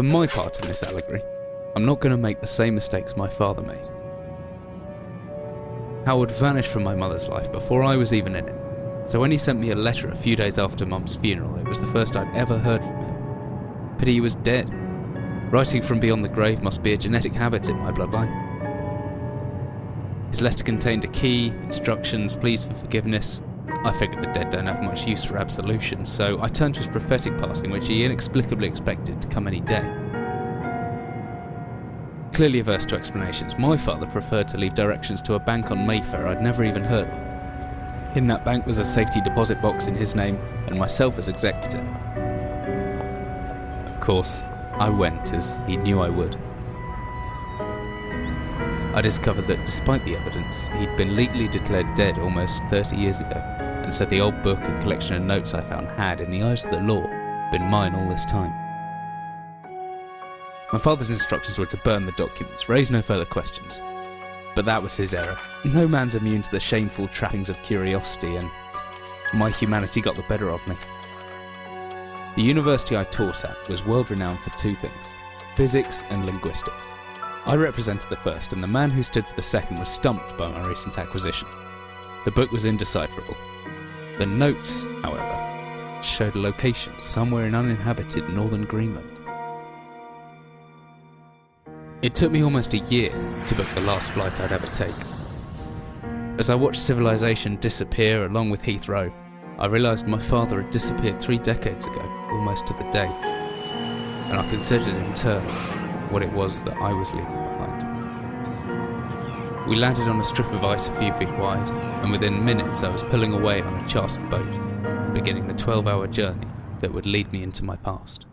For my part in this allegory, I'm not going to make the same mistakes my father made. Howard vanished from my mother's life before I was even in it, so when he sent me a letter a few days after Mum's funeral, it was the first I'd ever heard from him. Pity he was dead. Writing from beyond the grave must be a genetic habit in my bloodline. His letter contained a key, instructions, pleas for forgiveness. I figured the dead don't have much use for absolution, so I turned to his prophetic passing, which he inexplicably expected to come any day. Clearly averse to explanations, my father preferred to leave directions to a bank on Mayfair I'd never even heard of. In that bank was a safety deposit box in his name, and myself as executor. Of course, I went, as he knew I would. I discovered that despite the evidence, he'd been legally declared dead almost 30 years ago, and so the old book and collection of notes I found had, in the eyes of the law, been mine all this time. My father's instructions were to burn the documents, raise no further questions. But that was his error. No man's immune to the shameful trappings of curiosity, and my humanity got the better of me. The university I taught at was world-renowned for two things: physics and linguistics. I represented the first, and the man who stood for the second was stumped by my recent acquisition. The book was indecipherable. The notes, however, showed a location somewhere in uninhabited northern Greenland. It took me almost a year to book the last flight I'd ever take. As I watched civilization disappear along with Heathrow, I realised my father had disappeared 3 decades ago, almost to the day, and I considered in turn what it was that I was leaving behind. We landed on a strip of ice a few feet wide, and within minutes I was pulling away on a chartered boat, and beginning the 12-hour journey that would lead me into my past.